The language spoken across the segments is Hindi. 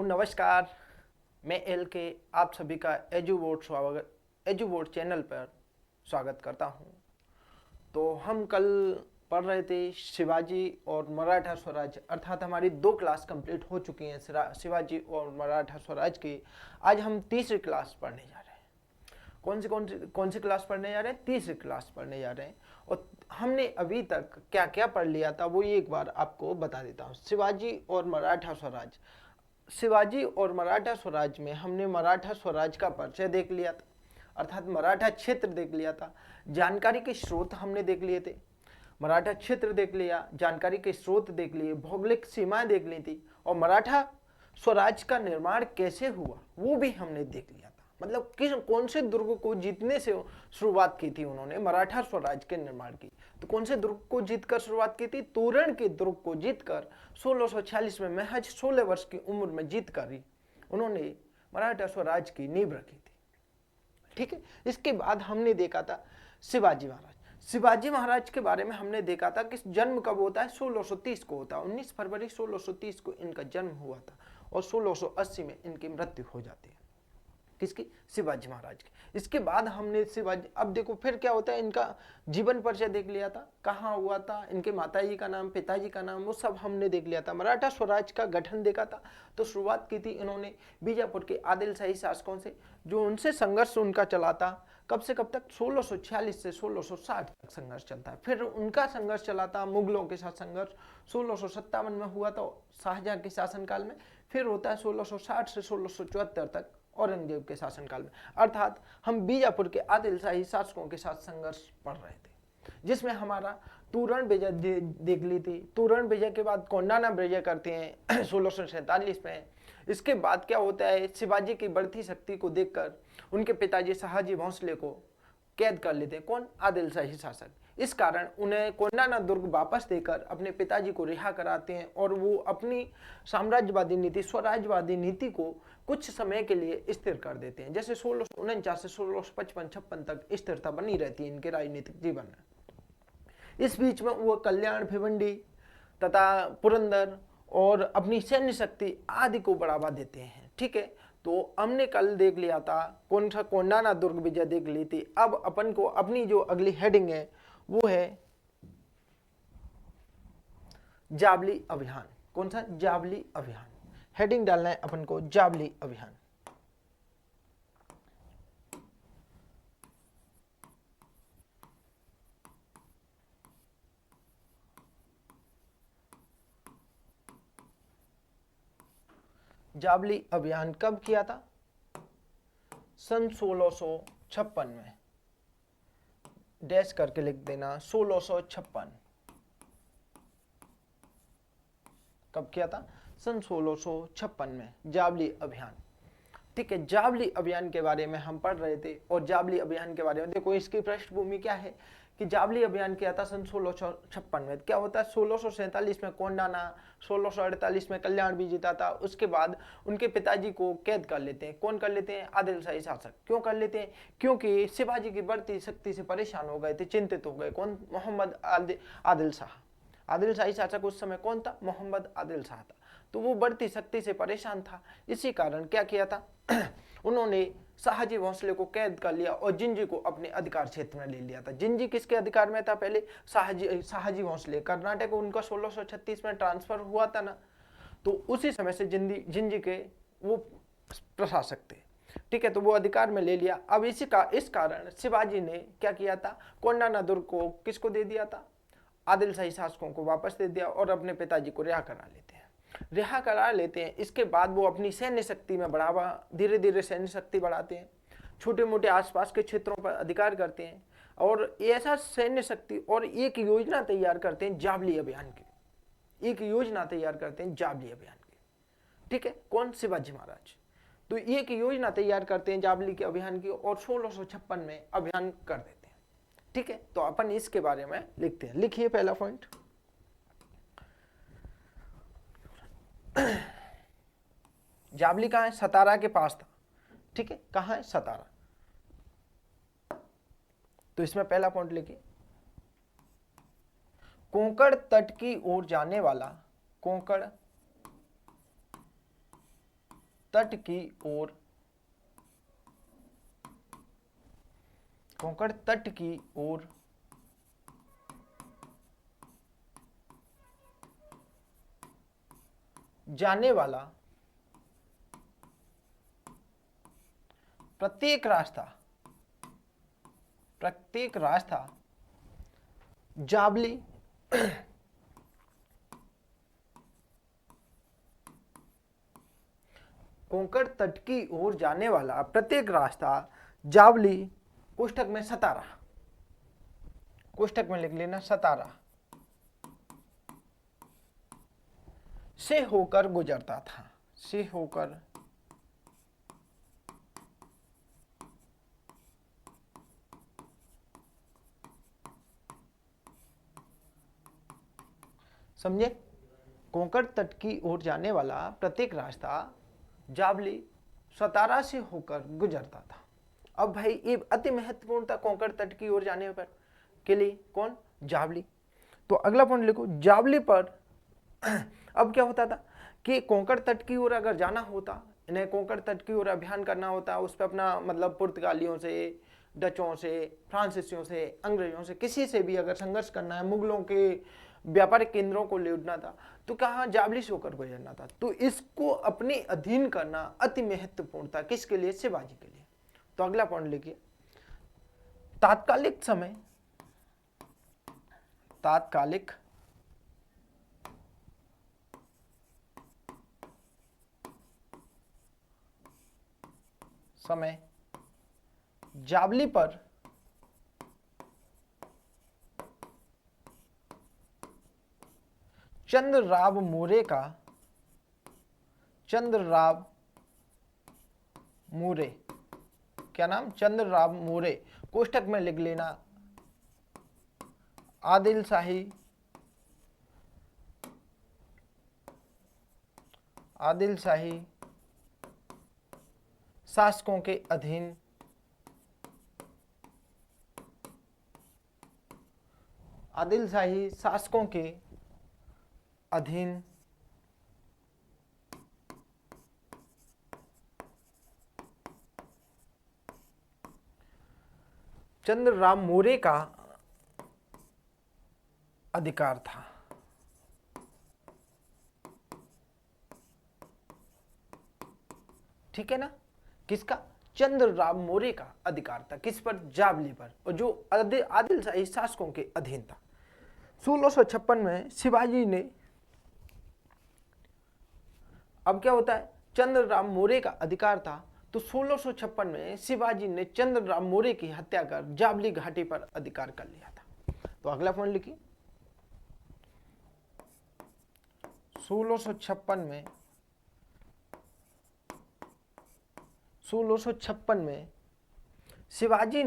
नमस्कार। मैं एल के आप सभी का एजुबोर्ड चैनल पर स्वागत करता हूं। तो हम कल पढ़ रहे थे शिवाजी और मराठा स्वराज, अर्थात हमारी 2 क्लास कंप्लीट हो चुकी हैं शिवाजी और मराठा स्वराज की। आज हम तीसरी क्लास पढ़ने जा रहे हैं। कौन सी क्लास पढ़ने जा रहे हैं? तीसरी क्लास पढ़ने जा रहे हैं। और हमने अभी तक क्या क्या पढ़ लिया था वो एक बार आपको बता देता हूँ। शिवाजी और मराठा स्वराज में हमने मराठा स्वराज का परिचय देख लिया था, अर्थात मराठा क्षेत्र देख लिया था। जानकारी के स्रोत हमने देख लिए थे। मराठा क्षेत्र देख लिया, जानकारी के स्रोत देख लिए, भौगोलिक सीमाएं देख ली थी, और मराठा स्वराज का निर्माण कैसे हुआ वो भी हमने देख लिया था। मतलब कौन से दुर्ग को जीतने से शुरुआत की थी उन्होंने मराठा स्वराज के निर्माण की। तो कौन से दुर्ग को जीतकर शुरुआत की थी? तोरण के दुर्ग को जीतकर 1646 में महज 16 वर्ष की उम्र में जीतकर ही उन्होंने मराठा स्वराज की नींव रखी थी। ठीक है। इसके बाद हमने देखा था शिवाजी महाराज के बारे में हमने देखा था कि जन्म कब होता है? 1630 को होता है। 19 फरवरी 1630 को इनका जन्म हुआ था और 1680 में इनकी मृत्यु हो जाती है। किसकी? शिवाजी महाराज की। इसके बाद हमने अब देखो फिर क्या होता है, इनका जीवन परिचय देख लिया था, कहाँ हुआ था, इनके माताजी का नाम, पिताजी का नाम, वो सब हमने देख लिया था। मराठा स्वराज का गठन देखा था। तो शुरुआत की थी इन्होंने बीजापुर के आदिल शाही शासकों से, जो उनसे संघर्ष उनका चला था। कब से कब तक? 1646 से 1660 तक संघर्ष चलता है। फिर उनका संघर्ष चला था मुगलों के साथ संघर्ष, 1657 में हुआ था शाहजहां के शासनकाल में। फिर होता है 1660 से 1674 तक औरंगजेब के शासनकाल में। अर्थात हम बीजापुर के आदिल शाही शासकों के साथ संघर्ष पढ़ रहे थे, जिसमें हमारा तोरण विजय देख ली थी। तोरण विजय के बाद कोंडाना विजय करते हैं 1647 में। इसके बाद क्या होता है, शिवाजी की बढ़ती शक्ति को देखकर उनके पिताजी शाहजी भोंसले को कैद कर लेते हैं। कौन? आदिल शाही शासक। इस कारण उन्हें कोंडाना दुर्ग वापस देकर अपने पिताजी को रिहा कराते हैं और वो अपनी साम्राज्यवादी नीति, स्वराज्यवादी नीति को कुछ समय के लिए स्थिर कर देते हैं। जैसे 1649 से 1655-56 तक स्थिरता बनी रहती है इनके राजनीतिक जीवन में। इस बीच में वो कल्याण, भिवंडी तथा पुरंदर और अपनी सैन्य शक्ति आदि को बढ़ावा देते हैं। ठीक है। तो हमने कल देख लिया था कौन सा? कोंडाना दुर्ग विजय देख ली थी। अब अपन को अपनी जो अगली हेडिंग है वो है जावली अभियान। कौन सा? जावली अभियान। हेडिंग डालना है अपन को जावली अभियान। जावली अभियान कब किया था? सन 1656 में। डैश करके लिख देना 1656। कब किया था? सन 1656 में जावली अभियान। ठीक है। जावली अभियान के बारे में हम पढ़ रहे थे और जावली अभियान के बारे में देखो इसकी पृष्ठभूमि क्या है कि जावली अभियान किया था सन 1656 में। क्या होता है? 1647 में कोंडाना, 1648 में कल्याण भी जीता था। उसके बाद उनके पिताजी को कैद कर लेते हैं। कौन कर लेते हैं? आदिल शाही शासक। क्यों कर लेते हैं? क्योंकि शिवाजी की बढ़ती शक्ति से परेशान हो गए थे, चिंतित हो गए। कौन? मोहम्मद आदिल शाह। आदिल शाही शासक उस समय कौन था? मोहम्मद आदिल शाह था। तो वो बढ़ती शक्ति से परेशान था। इसी कारण क्या किया था उन्होंने शाहजी भोंसले को कैद कर लिया और जिंजी को अपने अधिकार क्षेत्र में ले लिया था। जिंजी किसके अधिकार में था? पहले शाहजी भोंसले। कर्नाटक उनका 1636 में ट्रांसफर हुआ था ना, तो उसी समय से जिंजी के वो प्रशासक थे। ठीक है। तो वो अधिकार में ले लिया। अब इस कारण शिवाजी ने क्या किया था? कोंडाना दुर्ग को किसको दे दिया था? आदिल शाही शासकों को वापस दे दिया और अपने पिताजी को रिहा करा लेते हैं। इसके बाद वो अपनी सैन्य शक्ति में बढ़ावा, धीरे धीरे सैन्य शक्ति बढ़ाते हैं, छोटे मोटे आसपास के क्षेत्रों पर अधिकार करते हैं और ऐसा सैन्य शक्ति और एक योजना तैयार करते हैं जावली अभियान की। ठीक है। कौन? शिवाजी महाराज। तो एक योजना तैयार करते हैं जावली के अभियान की और 1656 में अभियान कर देते हैं। ठीक है। तो अपन इसके बारे में लिखते हैं। लिखिए पहला पॉइंट। जावली कहाँ है? सतारा के पास था। ठीक है। कहाँ है? सतारा। तो इसमें पहला पॉइंट लिखिए, कोंकण तट की ओर जाने वाला तट की ओर, कोंकण तट की ओर जाने वाला प्रत्येक रास्ता जावली कोंकण तट की ओर जाने वाला प्रत्येक रास्ता जावली कोष्ठक में सतारा, कोष्ठक में लिख लेना सतारा से होकर गुजरता था, से होकर समझे। कोंकण तट की ओर जाने वाला प्रत्येक रास्ता जावली सतारा से होकर गुजरता था। अब भाई ये अति महत्वपूर्ण था कोंकण तट की ओर जाने पर के लिए, कौन, जावली। तो अगला पॉइंट लिखो, जावली पर अब क्या होता था कि कोंकण तट की ओर अगर जाना होता, इन्हें कोंकण तट की ओर अभियान करना होता, उस पर अपना मतलब पुर्तगालियों से, डचों से, फ्रांसीसियों से, अंग्रेजों से, किसी से भी अगर संघर्ष करना है, मुगलों के व्यापारिक केंद्रों को लूटना था, तो कहाँ जावली से होकर गुजरना था। तो इसको अपने अधीन करना अति महत्वपूर्ण था, किसके लिए, शिवाजी के लिए। तो अगला पॉइंट लिखिए, तात्कालिक समय जावली पर चंद्रराव मोरे, क्या नाम, चंद्रराव मोरे, कोष्ठक में लिख लेना आदिल शाही शासकों के अधीन चंद्रराव मोरे का अधिकार था। ठीक है ना, किसका, चंद्रराव मोरे का अधिकार था, किस पर, जावली पर, और जो आदिल शाही शासकों के अधीन था। 1656 में शिवाजी ने, अब क्या होता है, चंद्रराव मोरे का अधिकार था, तो 1656 में शिवाजी ने चंद्रराव मोरे की हत्या कर जावली घाटी पर अधिकार कर लिया था। तो अगला पॉइंट लिखिए, 1656 में शिवाजी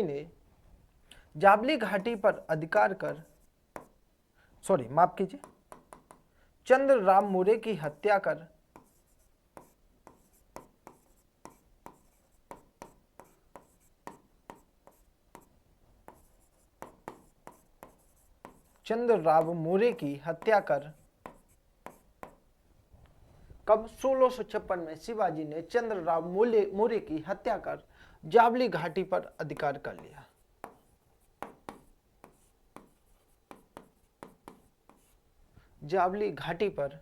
ने जावली घाटी पर अधिकार कर, माफ कीजिए, चंद्रराव मोरे की हत्या कर कब, 1656 में शिवाजी ने चंद्रराव मोरे की हत्या कर जावली घाटी पर अधिकार कर लिया। जावली घाटी पर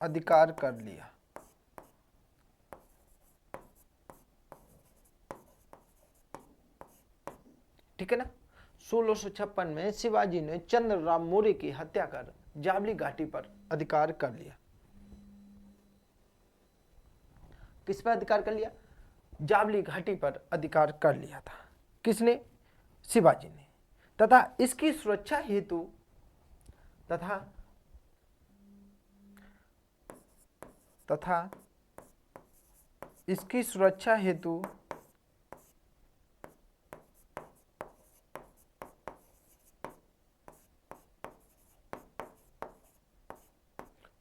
अधिकार कर लिया। ठीक है ना, 1656 में शिवाजी ने चंद्रराव मोरे की हत्या कर जावली घाटी पर अधिकार कर लिया। किस पर अधिकार कर लिया, जावली घाटी पर अधिकार कर लिया था, किसने, शिवाजी ने, तथा इसकी सुरक्षा हेतु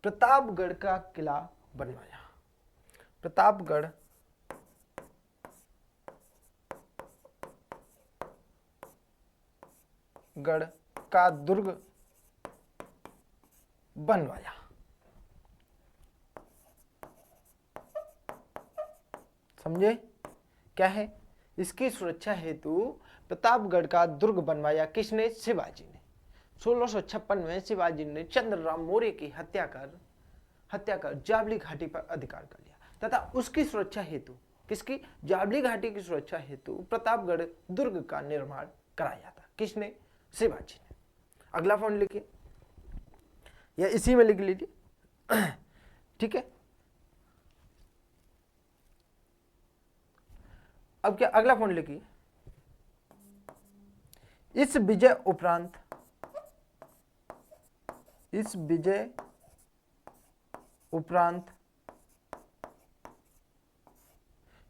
प्रतापगढ़ का किला बनवाया। प्रतापगढ़ प्रतापगढ़ का दुर्ग बनवाया। समझे क्या है? इसकी सुरक्षा हेतु प्रतापगढ़ का दुर्ग बनवाया। किसने? शिवाजी ने। 1656 में शिवाजी ने चंद्रराम मौर्य की हत्या कर जावली घाटी पर अधिकार कर लिया तथा उसकी सुरक्षा हेतु, किसकी? जावली घाटी की सुरक्षा हेतु प्रतापगढ़ दुर्ग का निर्माण कराया था। किसने? शिवाजी ने। अगला पॉइंट लिखिए या इसी में लिख लीजिए। ठीक है, अब क्या अगला पॉइंट लिखिए। इस विजय उपरांत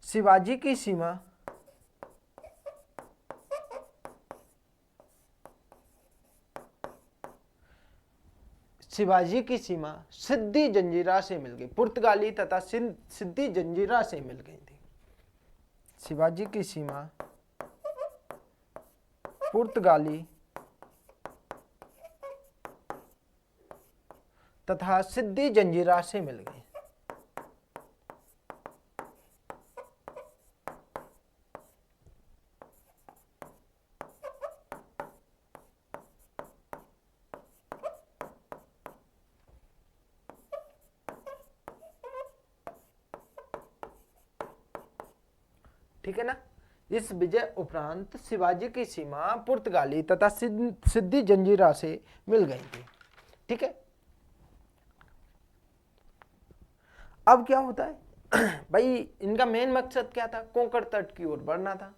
शिवाजी की सीमा सिद्दी जंजीरा से मिल गई। पुर्तगाली तथा सिद्दी जंजीरा से मिल गई थी। शिवाजी की सीमा पुर्तगाली तथा सिद्दी जंजीरा से मिल गई। ठीक है ना? इस विजय उपरांत शिवाजी की सीमा पुर्तगाली तथा सिद्दी जंजीरा से मिल गई थी। ठीक है, अब क्या होता है भाई, इनका मेन मकसद क्या था? कोंकण तट की ओर बढ़ना था।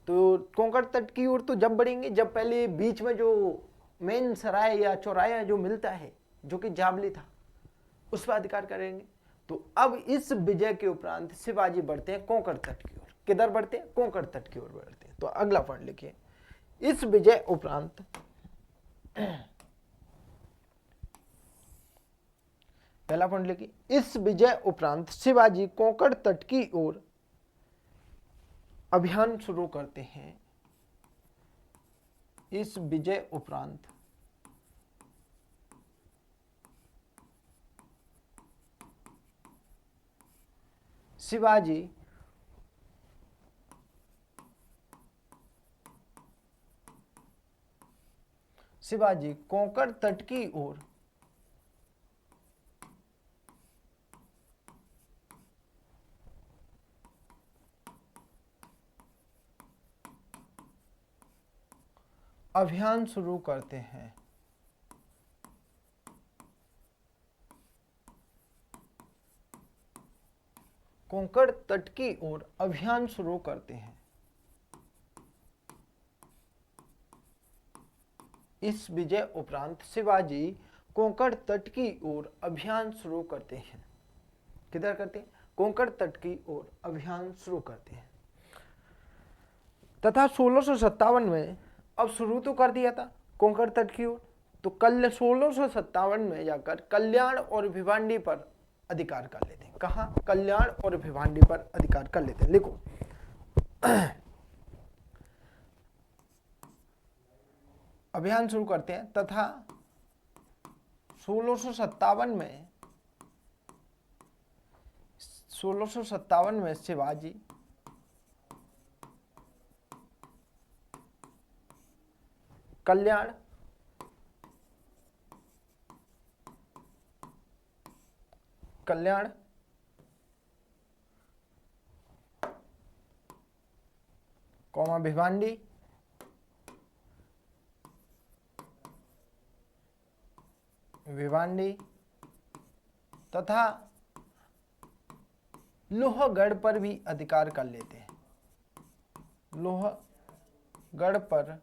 तो कोंकण तट की ओर तो जब बढ़ेंगे जब पहले बीच में जो मेन सराय या चौराया जो मिलता है, जो कि जावली था, उस पर अधिकार करेंगे। तो अब इस विजय के उपरांत शिवाजी बढ़ते हैं कोंकण तट की ओर। किधर बढ़ते हैं? कोंकण तट की ओर बढ़ते हैं। तो अगला पॉइंट लिखिए। इस विजय उपरांत पहला पॉइंट लिखिए, इस विजय उपरांत शिवाजी कोंकण तट की ओर अभियान शुरू करते हैं। इस विजय उपरांत शिवाजी कोंकण तट की ओर अभियान शुरू करते हैं। कोंकण तट की ओर अभियान शुरू करते हैं। इस विजय उपरांत शिवाजी कोंकण तट की ओर अभियान शुरू करते हैं। किधर करते हैं? कोंकण तट की ओर अभियान शुरू करते हैं तथा 1657 में, अब शुरू तो कर दिया था कोंकण तट की ओर, तो 1657 में जाकर कल्याण और भिवांडी पर अधिकार कर लेते हैं। कहाँ? कल्याण और भिवांडी पर अधिकार कर लेते हैं। लिखो अभियान शुरू करते हैं तथा 1657 में शिवाजी कल्याण कौमा भिवांडी तथा लोहगढ़ पर भी अधिकार कर लेते हैं। लोहगढ़ पर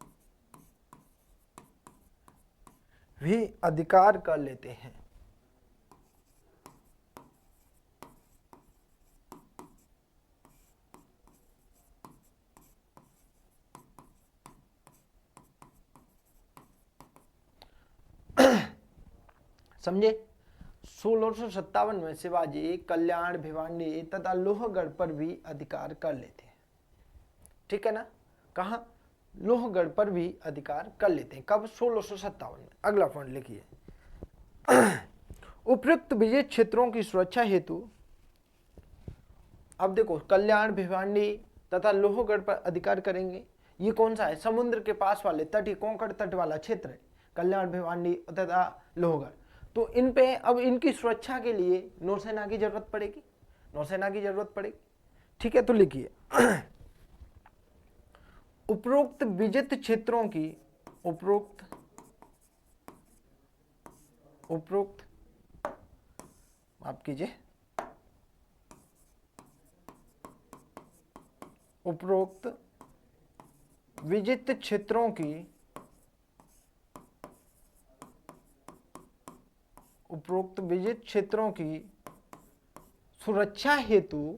भी अधिकार कर लेते हैं। समझे? 1657 में शिवाजी कल्याण, भिवांडी तथा लोहगढ़ पर भी अधिकार कर लेते हैं। ठीक है ना? कहाँ? लोहगढ़ पर भी अधिकार कर लेते हैं। कब? 1657 में। अगला पॉइंट लिखिए। उपयुक्त विजय क्षेत्रों की सुरक्षा हेतु, अब देखो, कल्याण, भिवांडी तथा लोहगढ़ पर अधिकार करेंगे। ये कौन सा है? समुद्र के पास वाले तट, कोंकण तट वाला क्षेत्र है, कल्याण, भिवांडी तथा लोहगढ़। तो इन पे अब इनकी सुरक्षा के लिए नौसेना की जरूरत पड़ेगी, नौसेना की जरूरत पड़ेगी। ठीक है, तो लिखिए उपरोक्त विजित क्षेत्रों की, उपरोक्त माफ कीजिए, उपरोक्त विजित क्षेत्रों की, उपरोक्त विजित क्षेत्रों की सुरक्षा हेतु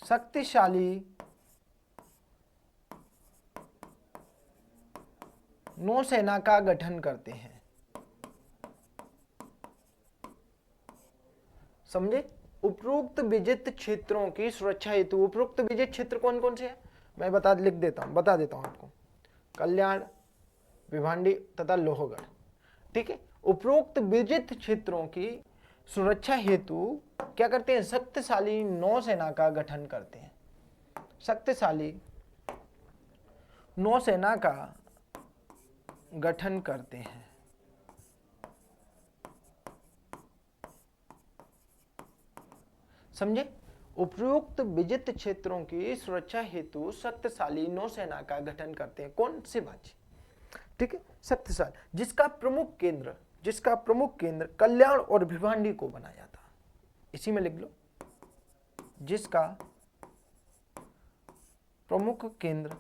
शक्तिशाली नौसेना का गठन करते हैं। समझे? उपरोक्त विजित क्षेत्रों की सुरक्षा हेतु, उपरोक्त विजित क्षेत्र कौन कौन से हैं मैं बता देता हूं आपको। कल्याण, भिवांडी तथा लोहगढ़। ठीक है, उपरोक्त विजित क्षेत्रों की सुरक्षा हेतु क्या करते हैं? शक्तिशाली नौसेना का गठन करते हैं। शक्तिशाली नौसेना का गठन करते हैं। समझे? उपयुक्त विजित क्षेत्रों की सुरक्षा हेतु शक्तिशाली नौसेना का गठन करते हैं। कौन? शिवाजी। ठीक है, शक्तिशाली, जिसका प्रमुख केंद्र कल्याण और भिवांडी को बनाया था। इसी में लिख लो, जिसका प्रमुख केंद्र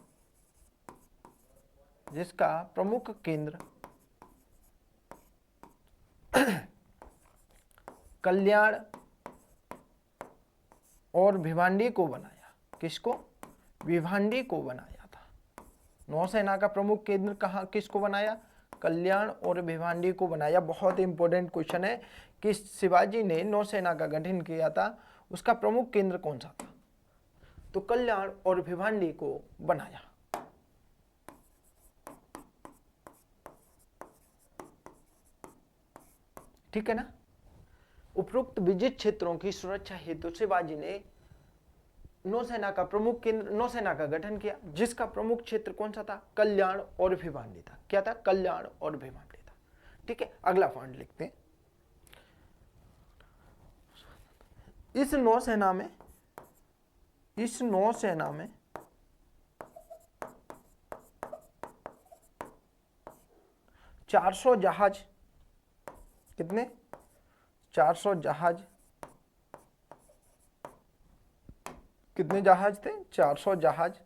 कल्याण और भिवांडी को बनाया। किसको? भिवांडी को बनाया था। नौसेना का प्रमुख केंद्र कहाँ, किसको बनाया? कल्याण और भिवांडी को बनाया। बहुत इंपॉर्टेंट क्वेश्चन है कि शिवाजी ने नौसेना का गठन किया था, उसका प्रमुख केंद्र कौन सा था? तो कल्याण और भिवांडी को बनाया। ठीक है ना? उपरोक्त विजित क्षेत्रों की सुरक्षा हेतु शिवाजी ने नौसेना का प्रमुख केंद्र, नौसेना का गठन किया, जिसका प्रमुख क्षेत्र कौन सा था? कल्याण और भिवांडी था। क्या था? कल्याण और भिवांडी था। ठीक है, अगला पॉइंट लिखते हैं। इस नौसेना में 400 जहाज, कितने? 400 जहाज। कितने जहाज थे? 400 जहाज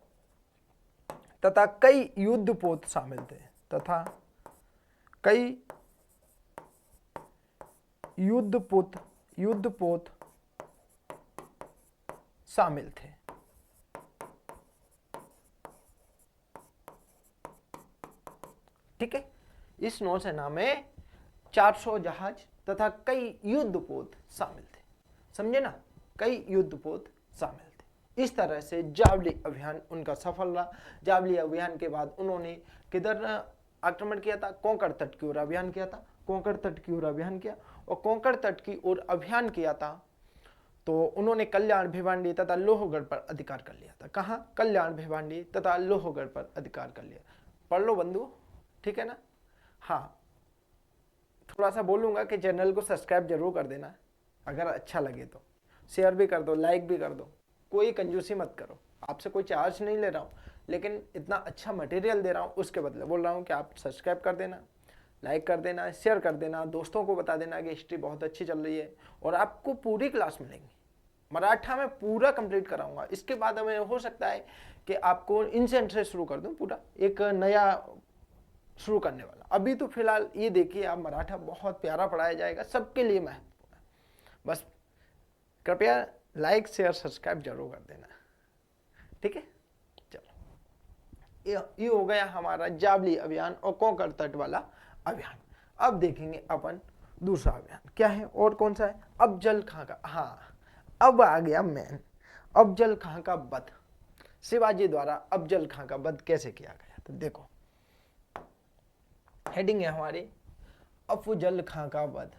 तथा कई युद्धपोत शामिल थे, तथा कई युद्धपोत शामिल थे। ठीक है, इस नौसेना में 400 जहाज तथा कई युद्धपोत शामिल थे। समझे ना? कई युद्धपोत शामिल थे। इस तरह से जावली अभियान उनका सफल रहा। जावली अभियान के बाद उन्होंने किधर आक्रमण किया था? कोंकण तट की ओर अभियान किया था। कोंकण तट की ओर अभियान किया, और कोंकण तट की ओर अभियान किया था तो उन्होंने कल्याण, भिवांडी तथा लोहगढ़ पर अधिकार कर लिया था। कहाँ? कल्याण, भिवांडी तथा लोहगढ़ पर अधिकार कर लिया। पढ़ लो बंधु, ठीक है ना? हाँ, थोड़ा सा बोलूंगा कि चैनल को सब्सक्राइब जरूर कर देना, अगर अच्छा लगे तो शेयर भी कर दो, लाइक भी कर दो। कोई कंजूसी मत करो, आपसे कोई चार्ज नहीं ले रहा हूँ, लेकिन इतना अच्छा मटेरियल दे रहा हूँ, उसके बदले बोल रहा हूँ कि आप सब्सक्राइब कर देना, लाइक कर देना, शेयर कर देना, दोस्तों को बता देना कि हिस्ट्री बहुत अच्छी चल रही है। और आपको पूरी क्लास मिलेंगी, मराठा में पूरा कंप्लीट कराऊंगा। इसके बाद हमें हो सकता है कि आपको इनसेंट से शुरू कर दूं, पूरा एक नया शुरू करने वाला। अभी तो फिलहाल ये देखिए आप, मराठा बहुत प्यारा पढ़ाया जाएगा, सबके लिए महत्वपूर्ण है। बस कृपया लाइक, शेयर, सब्सक्राइब जरूर कर देना, ठीक है? चलो, ये हो गया हमारा जावली अभियान और कोंकण तट वाला अभियान। अब देखेंगे अपन दूसरा बयान क्या है और कौन सा है? अफजल खां का, हाँ अब आ गया मैन, अफजल खां का वध। शिवाजी द्वारा अफजल खां का वध कैसे किया गया? तो देखो हेडिंग है हमारी अफजल खां का वध।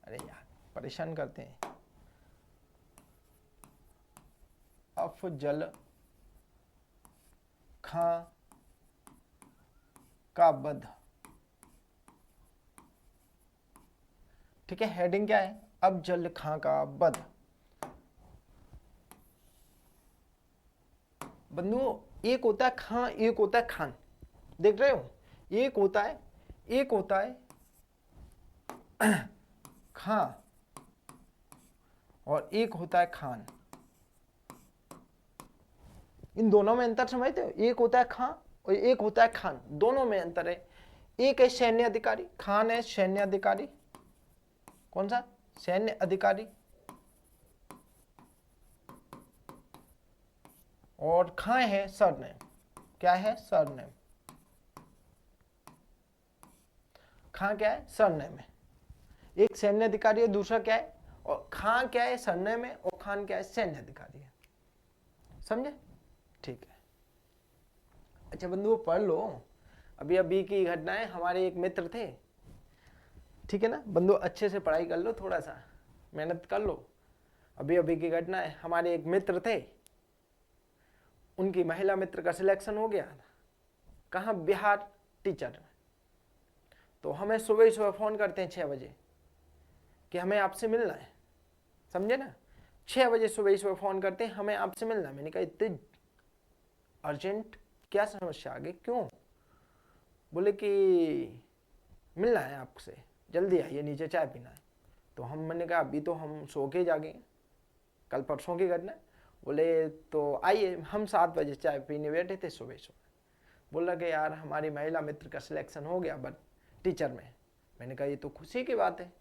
अरे यार परेशान करते हैं। अफजल खां का वध, ठीक है। हेडिंग क्या है? अफजल खां का वध। बंधुओं एक होता है खां, एक होता है खान, देख रहे हो? एक होता है खां और एक होता है खान। इन दोनों में अंतर समझते हो? एक होता है खां और एक होता है खान, दोनों में अंतर है। एक है सैन्य अधिकारी, खान है सैन्य अधिकारी। कौन सा? सैन्य अधिकारी। और खां है सरनेम। क्या है? सरनेम। खां क्या है? सरनेम है। एक सैन्य अधिकारी है, दूसरा क्या है? और खां क्या है? सरनेम है, और खान क्या है? सैन्य अधिकारी है। समझे? ठीक है। अच्छा बंधुओं पढ़ लो, अभी अभी की घटनाएं। हमारे एक मित्र थे, ठीक है ना बंधु, अच्छे से पढ़ाई कर लो, थोड़ा सा मेहनत कर लो। अभी अभी की घटना है, हमारे एक मित्र थे, उनकी महिला मित्र का सिलेक्शन हो गया। कहाँ? बिहार टीचर में। तो हमें सुबह ही सुबह फोन करते हैं 6 बजे कि हमें आपसे मिलना है, समझे ना? 6 बजे सुबह ही सुबह फोन करते हैं, हमें आपसे मिलना है। मैंने कहा इतने अर्जेंट क्या समस्या आ गई, क्यों? बोले कि मिलना है आपसे, जल्दी आइए, नीचे चाय पीना है। तो मैंने कहा अभी तो हम सो के जागे, कल परसों की घटना। बोले तो आइए, हम 7 बजे चाय पीने बैठे थे सुबह सुबह। बोल रहा कि यार हमारी महिला मित्र का सिलेक्शन हो गया बट टीचर में। मैंने कहा ये तो खुशी की बात है,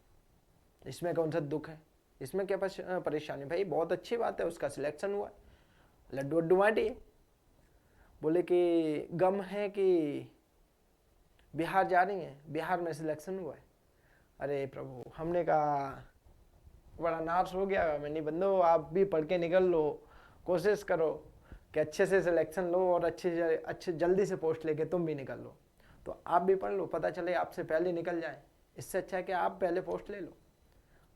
इसमें कौन सा दुख है, इसमें क्या परेशानी? भाई बहुत अच्छी बात है, उसका सिलेक्शन हुआ, लड्डू वड्डू बांटिए। बोले कि गम है कि बिहार जा रही हैं, बिहार में सिलेक्शन हुआ है। अरे प्रभु, हमने कहा बड़ा नाश हो गया। मैंने बंदो आप भी पढ़ के निकल लो, कोशिश करो कि अच्छे से सिलेक्शन लो और अच्छे जल्दी से पोस्ट लेके तुम भी निकल लो। तो आप भी पढ़ लो, पता चले आपसे पहले निकल जाए। इससे अच्छा है कि आप पहले पोस्ट ले लो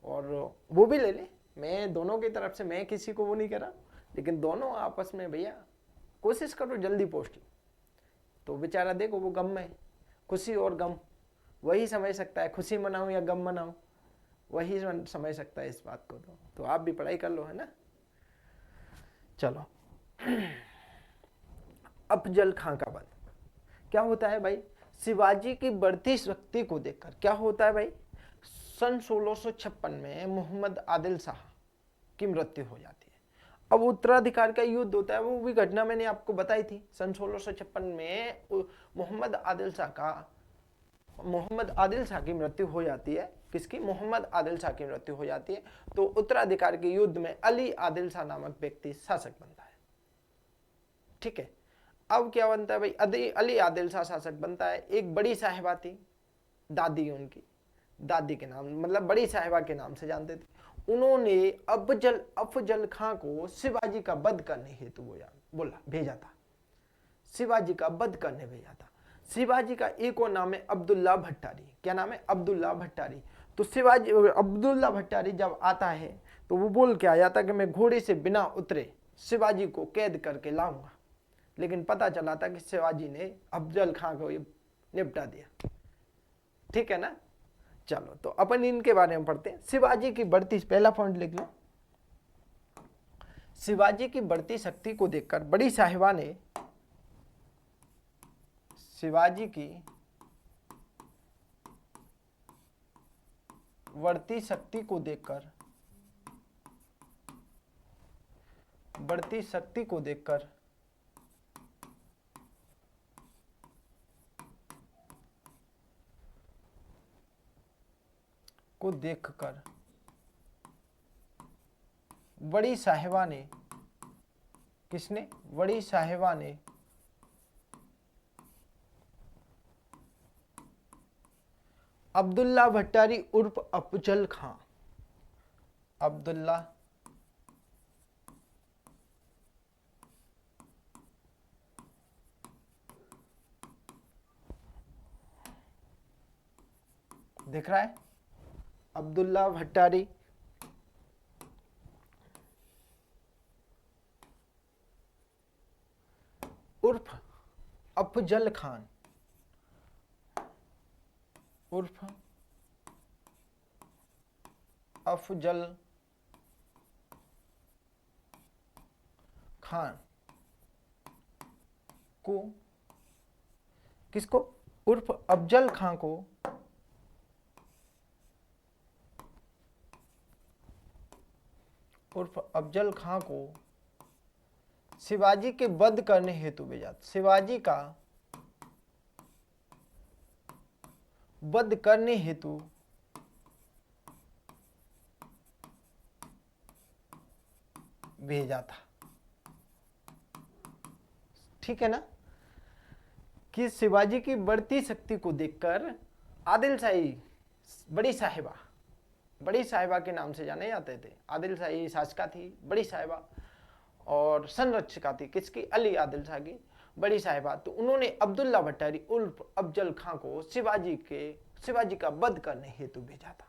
और वो भी ले ले। मैं दोनों की तरफ से, मैं किसी को वो नहीं कर रहा, लेकिन दोनों आपस में भैया कोशिश करो जल्दी पोस्ट लो। तो बेचारा देखो वो गम में, खुशी और गम वही समझ सकता है, खुशी मनाऊं या गम मनाऊं, वही समझ सकता है इस बात को। तो आप भी पढ़ाई कर लो, है ना? चलो अफजल खां का वध क्या होता है भाई? शिवाजी की बढ़ती शक्ति को देखकर क्या होता है भाई? सन 1656 में मोहम्मद आदिल शाह की मृत्यु हो जाती है। अब उत्तराधिकार का युद्ध होता है, वो भी घटना मैंने आपको बताई थी। सन 1656 में मोहम्मद आदिल शाह की मृत्यु हो जाती है। किसकी? मोहम्मद आदिल शाह की मृत्यु हो जाती है। तो उत्तराधिकार के युद्ध में अली आदिल शाह नामक व्यक्ति शासक बनता है, ठीक है। अब क्या बनता है भाई? अली आदिल शाह शासक बनता है। एक बड़ी साहिबा थी, दादी उनकी, दादी के नाम मतलब बड़ी साहिबा के नाम से जानते थे। उन्होंने अफजल खां को शिवाजी का वध करने हेतु बोला, भेजा था। शिवाजी का वध करने भेजा था। शिवाजी का एक और नाम है अब्दुल्ला भट्टारी। क्या नाम है? अब्दुल्ला भट्टारी। तो शिवाजी अब्दुल्ला भट्टारी जब आता है तो वो बोल के आया था कि मैं घोड़े से बिना उतरे शिवाजी को कैद करके लाऊंगा। लेकिन पता चला था कि शिवाजी ने अफजल खां को निपटा दिया, ठीक है ना? चलो तो अपन इनके बारे में पढ़ते हैं। शिवाजी की बढ़ती, पहला पॉइंट लिख लो, शिवाजी की बढ़ती शक्ति को देखकर बड़ी साहिबा ने शिवाजी की बढ़ती शक्ति को देखकर बड़ी साहिबा ने, किसने? बड़ी साहिबा ने अब्दुल्ला भट्टारी उर्फ अफजल खां। अब्दुल्ला दिख रहा है, अब्दुल्ला भट्टारी उर्फ अफजल खान, उर्फ अफजल खान को, किसको, उर्फ अफजल खान को उर्फ अफजल खां को शिवाजी के वध करने हेतु भेजा। शिवाजी का वध करने हेतु भेजा था। ठीक है ना, कि शिवाजी की बढ़ती शक्ति को देखकर आदिल शाही बड़ी साहिबा के नाम से जाने जाते थे। आदिल शाही शासका थी, बड़ी साहिबा, और संरक्षिका थी किसकी, अली आदिल शाह की बड़ी साहिबा। तो उन्होंने अब्दुल्ला भट्टारी उर्फ अफजल खां को शिवाजी का वध करने हेतु भेजा था।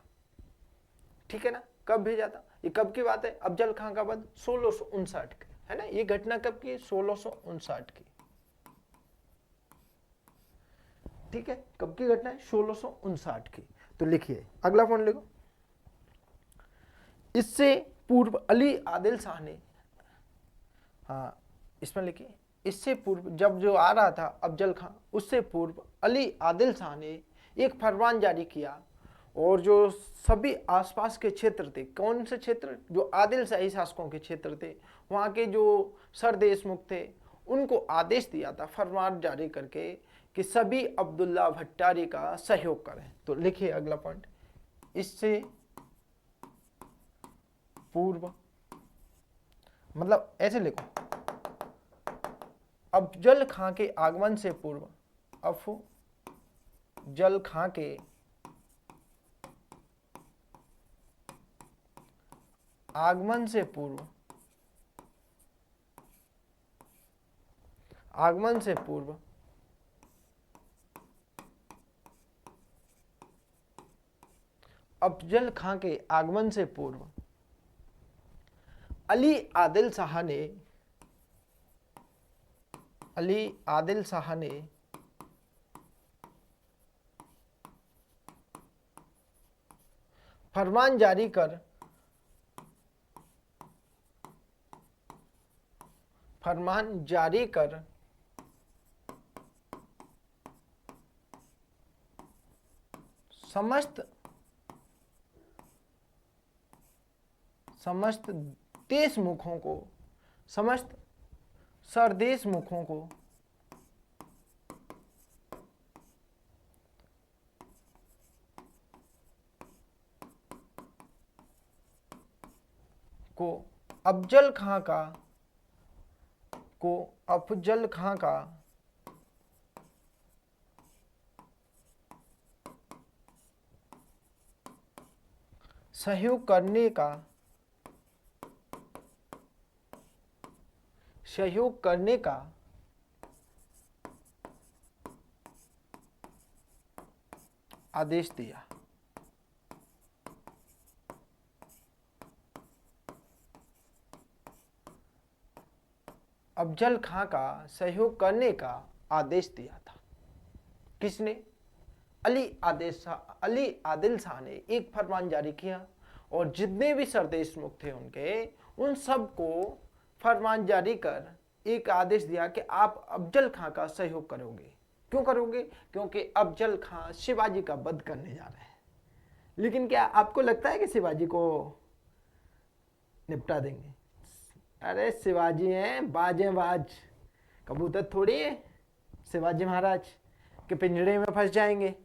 ठीक है ना, कब भेजा था, ये कब की बात है, अफजल खां का वध 1659 की है ना, ये घटना कब की, 1659 की। ठीक है, कब की घटना है, 1659 की। तो लिखिए अगला पॉइंट लिखो, इससे पूर्व अली आदिल शाह ने, हाँ इसमें लिखिए, इससे पूर्व जब जो आ रहा था अफजल खां, उससे पूर्व अली आदिल शाह ने एक फरमान जारी किया, और जो सभी आसपास के क्षेत्र थे, कौन से क्षेत्र, जो आदिल शाही शासकों के क्षेत्र थे, वहाँ के जो सरदेशमुख थे, उनको आदेश दिया था फरमान जारी करके कि सभी अब्दुल्ला भट्टारी का सहयोग करें। तो लिखिए अगला पॉइंट, इससे पूर्व, मतलब ऐसे लिखो, अफजल खां के आगमन से पूर्व, अफजल खां के आगमन से पूर्व, अफजल खां के आगमन से पूर्व अली आदिल शाह ने फरमान जारी कर समस्त देशमुखों को, समस्त सरदेशमुखों को अफजल खां का सहयोग करने का आदेश दिया। अफजल खां का सहयोग करने का आदेश दिया था किसने, अली आदिल शाह ने एक फरमान जारी किया, और जितने भी सरदेशमुख थे उन सबको फरमान जारी कर एक आदेश दिया कि आप अफजल खां का सहयोग करोगे। क्यों करोगे, क्योंकि अफजल खां शिवाजी का वध करने जा रहे हैं। लेकिन क्या आपको लगता है कि शिवाजी को निपटा देंगे? अरे शिवाजी हैं बाज, कबूतर थोड़ी है शिवाजी महाराज के पिंजरे में फंस जाएंगे।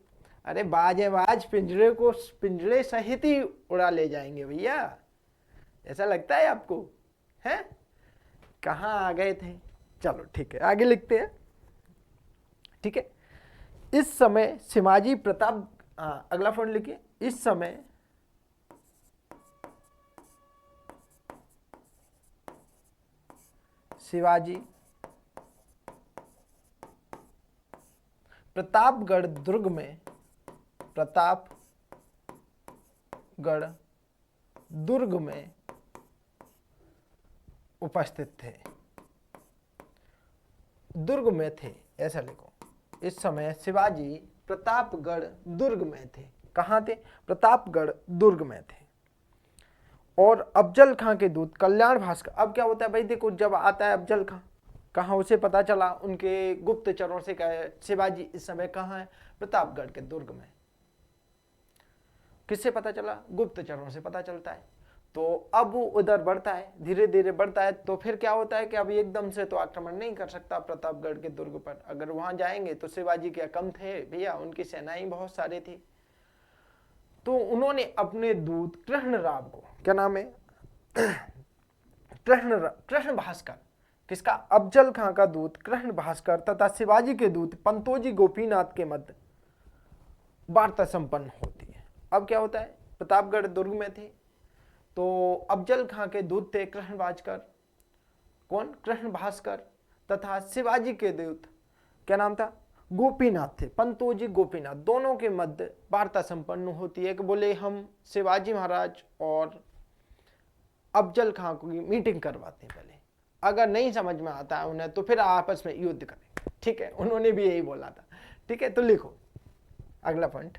अरे बाज पिंजरे सहित ही उड़ा ले जाएंगे भैया। ऐसा लगता है आपको? है कहाँ आ गए थे? चलो ठीक है, आगे लिखते हैं। ठीक है, इस समय शिवाजी प्रताप अगला पॉइंट लिखिए, इस समय शिवाजी प्रतापगढ़ दुर्ग में उपस्थित थे। दुर्ग में थे ऐसा लिखो। इस समय शिवाजी प्रतापगढ़ दुर्ग में थे। कहाँ थे? प्रतापगढ़ दुर्ग में थे। और अफजल खां के दूत कल्याण भास्कर। अब क्या होता है भाई, देखो जब आता है अफजल खां, कहाँ उसे पता चला उनके गुप्तचरों से, कहे शिवाजी इस समय कहाँ है? प्रतापगढ़ के दुर्ग में। किससे पता चला? गुप्तचरों से पता चलता है। तो अब वो उधर बढ़ता है, धीरे धीरे बढ़ता है। तो फिर क्या होता है कि अब एकदम से तो आक्रमण नहीं कर सकता प्रतापगढ़ के दुर्ग पर। अगर वहां जाएंगे तो शिवाजी क्या कम थे भैया, उनकी सेनाएं बहुत सारे थी। तो उन्होंने अपने दूत कृष्णराव को, क्या नाम है? कृष्ण भास्कर। किसका? अफजल खां का दूत कृष्ण भास्कर तथा शिवाजी के दूत पंतोजी गोपीनाथ के मध्य वार्ता संपन्न होती है। अब क्या होता है, प्रतापगढ़ दुर्ग में थे तो अफजल खां के दूत थे कृष्ण भास्कर, कौन? कृष्ण भास्कर, तथा शिवाजी के दूत क्या नाम था? गोपीनाथ थे, पंतोजी गोपीनाथ। दोनों के मध्य वार्ता संपन्न होती है कि बोले हम शिवाजी महाराज और अफजल खां की मीटिंग करवाते हैं पहले, अगर नहीं समझ में आता है उन्हें तो फिर आपस में युद्ध करें। ठीक है, उन्होंने भी यही बोला था। ठीक है, तो लिखो अगला पॉइंट,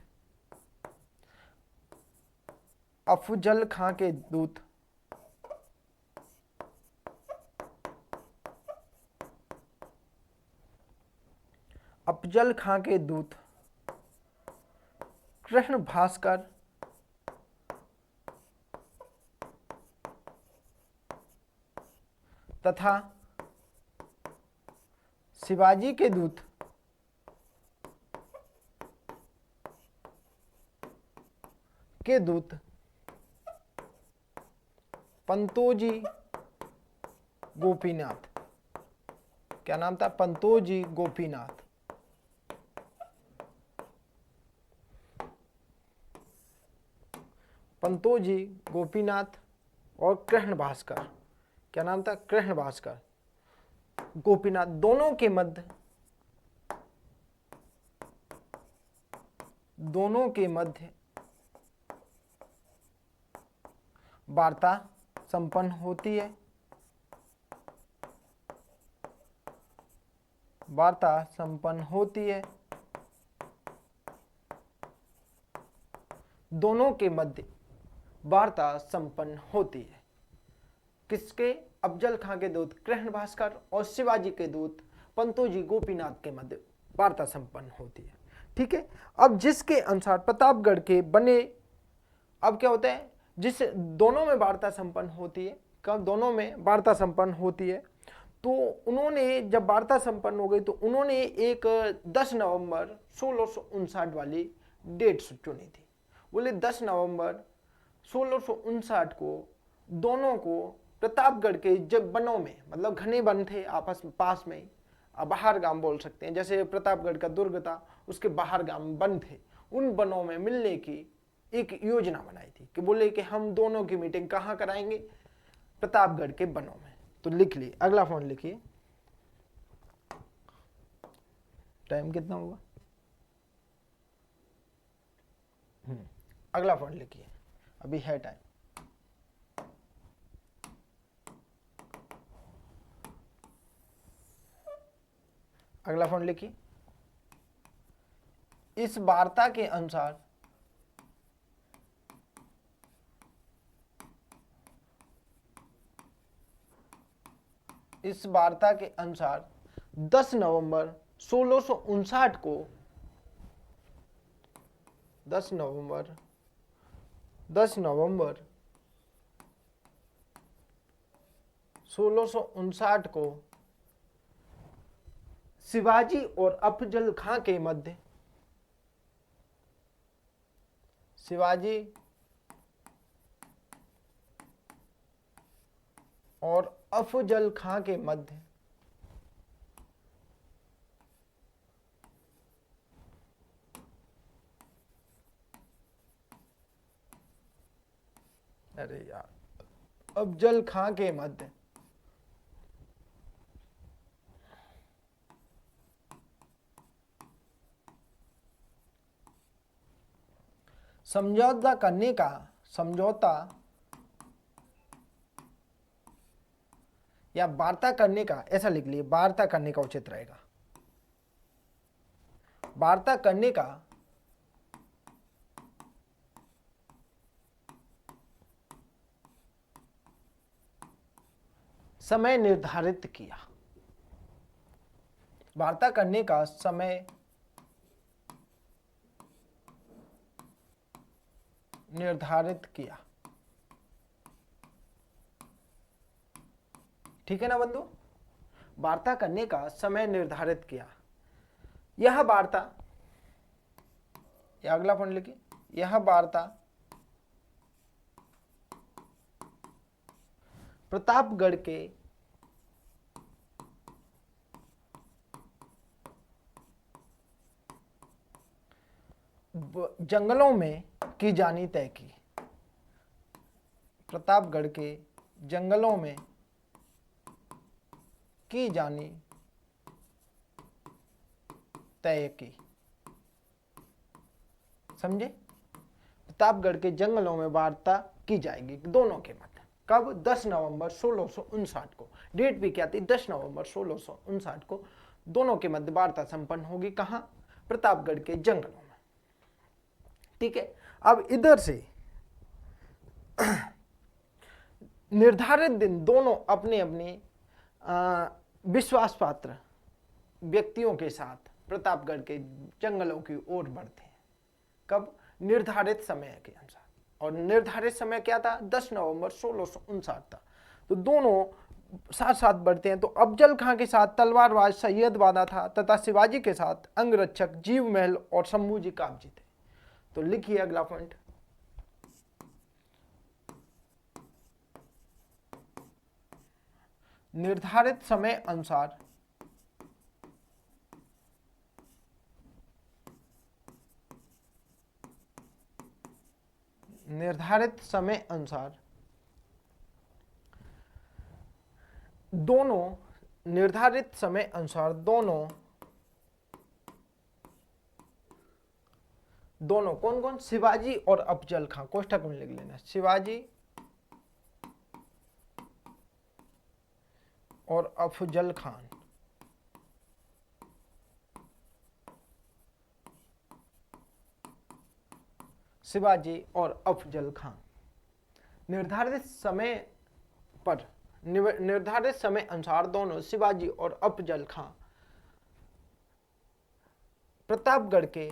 अफजल खां के दूत कृष्ण भास्कर तथा शिवाजी के दूत पंतोजी गोपीनाथ। क्या नाम था? पंतोजी गोपीनाथ। पंतोजी गोपीनाथ और कृष्ण भास्कर। क्या नाम था? कृष्ण भास्कर गोपीनाथ। दोनों के मध्य वार्ता संपन्न होती है। दोनों के मध्य वार्ता संपन्न होती है। किसके? अफजल खां के दूत कृष्ण भास्कर और शिवाजी के दूत पंतोजी गोपीनाथ के मध्य वार्ता संपन्न होती है। ठीक है, अब जिसके अनुसार प्रतापगढ़ के बने, अब क्या होता है, जिस दोनों में वार्ता संपन्न होती है। कब? दोनों में वार्ता संपन्न होती है। तो उन्होंने जब वार्ता संपन्न हो गई तो उन्होंने एक 10 नवंबर 1659 वाली डेट चुनी थी। बोले 10 नवंबर 1659 को दोनों को प्रतापगढ़ के जब बनों में, मतलब घने वन थे आपस में पास में, बाहर गांव बोल सकते हैं, जैसे प्रतापगढ़ का दुर्ग था उसके बाहर गांव वन थे, उन वनों में मिलने की एक योजना बनाई थी कि बोले कि हम दोनों की मीटिंग कहाँ कराएंगे? प्रतापगढ़ के वनों में। तो लिख लिए, अगला फोन लिखिए। टाइम कितना होगा? अगला फोन लिखिए, अभी है टाइम। अगला फोन लिखिए। इस वार्ता के अनुसार इस वार्ता के अनुसार 10 नवंबर 1659 को 10 नवंबर 1659 को शिवाजी और अफजल खां के मध्य अरे यार, अफजल खां के मध्य समझौता करने का, समझौता या वार्ता करने का, ऐसा लिख लिए, वार्ता करने का उचित रहेगा। वार्ता करने का समय निर्धारित किया। वार्ता करने का समय निर्धारित किया। ठीक है ना बंधु, वार्ता करने का समय निर्धारित किया। यह वार्ता, यह अगला पॉइंट लिखिए, यह वार्ता प्रतापगढ़ के जंगलों में की जानी तय की। प्रतापगढ़ के जंगलों में की जानी तय की। समझे? प्रतापगढ़ के जंगलों में वार्ता की जाएगी दोनों के मध्य। कब? 10 नवंबर 1659 को। डेट भी क्या थी? 10 नवंबर 1659 को दोनों के मध्य वार्ता संपन्न होगी। कहां? प्रतापगढ़ के जंगलों में। ठीक है, अब इधर से निर्धारित दिन दोनों अपने अपने विश्वास पात्र व्यक्तियों के साथ प्रतापगढ़ के जंगलों की ओर बढ़ते हैं। कब? निर्धारित समय के अनुसार। और निर्धारित समय क्या था? 10 नवंबर 1659 था। तो दोनों साथ साथ बढ़ते हैं। तो अफजल खां के साथ तलवारबाज सैयद बांदा था तथा शिवाजी के साथ अंगरक्षक जीव महल और शंभूजी कापजी थे। तो लिखिए अगला पॉइंट, निर्धारित समय अनुसार निर्धारित समय अनुसार दोनों, निर्धारित समय अनुसार दोनों कौन कौन? शिवाजी और अफजल खां। कोष्ठक में लिख लेना, शिवाजी और अफजल खान शिवाजी और अफजल खान निर्धारित समय पर, निर्धारित समय अनुसार दोनों शिवाजी और अफजल खां प्रतापगढ़ के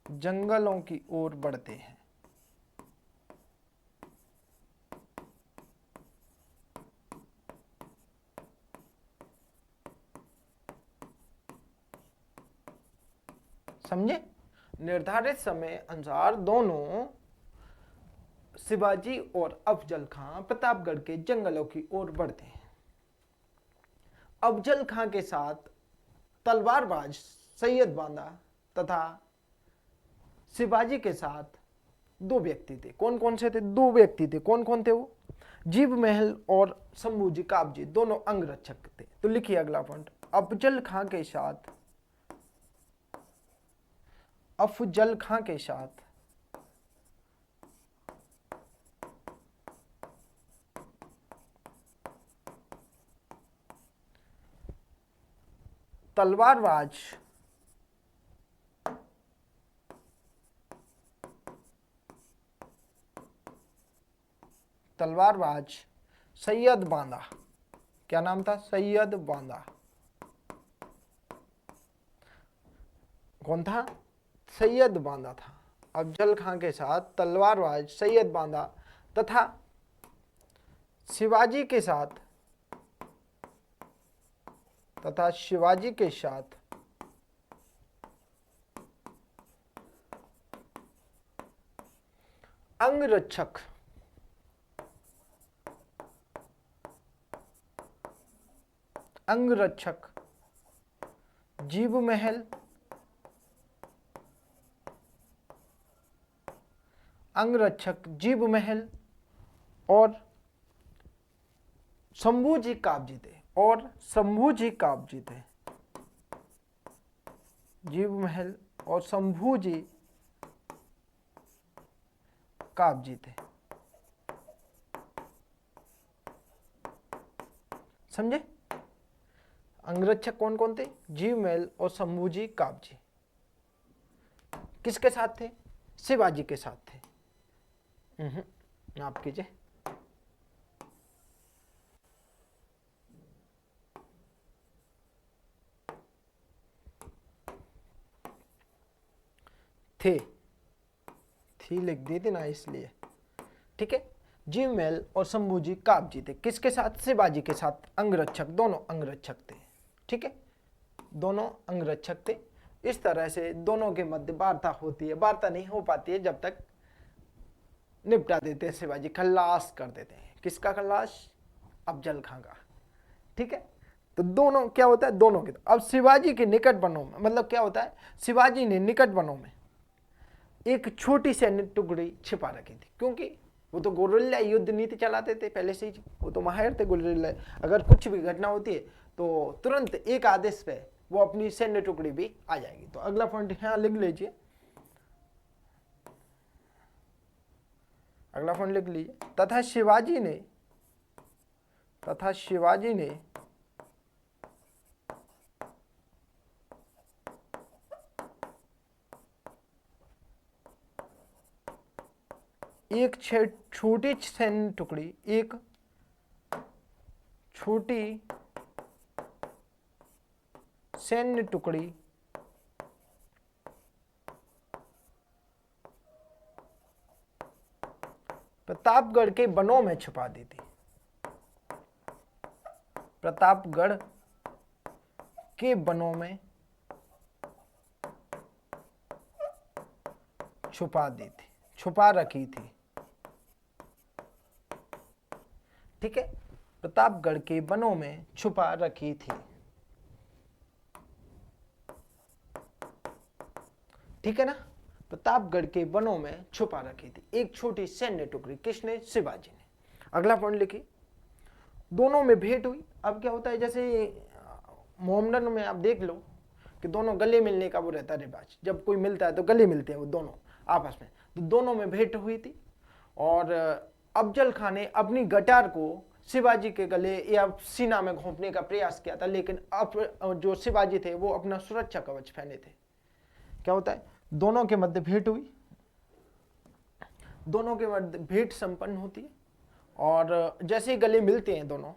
जंगलों की ओर बढ़ते हैं। समझे? निर्धारित समय अनुसार दोनों शिवाजी और अफजल खां प्रतापगढ़ के जंगलों की ओर बढ़ते हैं। अफजल खां के साथ तलवारबाज सैयद बांदा तथा शिवाजी के साथ दो व्यक्ति थे। कौन कौन से थे? दो व्यक्ति थे। कौन कौन थे वो? जीव महल और शंभूजी कापजी, दोनों अंगरक्षक थे। तो लिखिए अगला पॉइंट, अफजल खां के साथ तलवारबाज सैयद बांदा। क्या नाम था? सैयद बांदा। कौन था? सैयद बांदा था। अफजल खां के साथ तलवारबाज सैयद बांदा तथा शिवाजी के साथ अंगरक्षक अंगरक्षक, जीव महल, अंगरक्षक, जीव महल और शंभूजी काब्जी थे, और शंभूजी काब्जी थे, जीव महल और शंभूजी काब्जी थे। समझे? अंगरक्षक कौन कौन थे? जीव महल और शंभूजी काब्जी। किसके साथ थे? शिवाजी के साथ थे। आप कीजिए। थी लिख दी थी ना, इसलिए। ठीक है, जीव महल और शंभूजी काब्जी थे। किसके साथ? शिवाजी के साथ। अंगरक्षक, दोनों अंगरक्षक थे। ठीक है, दोनों अंगरक्षक थे। इस तरह से दोनों के मध्य वार्ता होती है। वार्ता नहीं हो पाती है जब तक निपटा देते हैं शिवाजी, खल्लास कर देते हैं। किसका खल्लास? अफजल खां का। ठीक है, तो दोनों क्या होता है? दोनों के। अब शिवाजी के निकट वनों में, मतलब क्या होता है, शिवाजी ने निकट वनों में एक छोटी सैन्य टुकड़ी छिपा रखी थी, क्योंकि वो तो गुरिल्ला युद्ध नीति चलाते थे पहले से ही, वो तो माहिर थे गुरिल्ला। अगर कुछ भी घटना होती है तो तुरंत एक आदेश पे वो अपनी सैन्य टुकड़ी भी आ जाएगी। तो अगला पॉइंट यहाँ लिख लीजिए, अगला पॉइंट लिख लीजिए। तथा शिवाजी ने एक छोटी सैन्य टुकड़ी, एक छोटी सैन्य टुकड़ी प्रतापगढ़ के वनों में छुपा दी थी। प्रतापगढ़ के वनों में छुपा दी थी, छुपा रखी थी। ठीक है, प्रतापगढ़ के वनों में छुपा रखी थी। ठीक है ना, प्रतापगढ़ के वनों में छुपा रखी थी एक छोटी सैन्य टुकड़ी। किसने? शिवाजी ने। अगला पॉइंट लिखिए, दोनों में भेंट हुई। अब क्या होता है, जैसे मोहम्मदन में आप देख लो कि दोनों गले मिलने का वो रहता है रिवाज, जब कोई मिलता है तो गले मिलते हैं वो दोनों आपस में। तो दोनों में भेंट हुई थी, और अफजल खान ने अपनी गटार को शिवाजी के गले या सीना में घोंपने का प्रयास किया था, लेकिन अब जो शिवाजी थे वो अपना सुरक्षा कवच पहने थे। क्या होता है, दोनों के मध्य भेंट हुई, दोनों के मध्य भेंट संपन्न होती है, और जैसे ही गले मिलते हैं दोनों,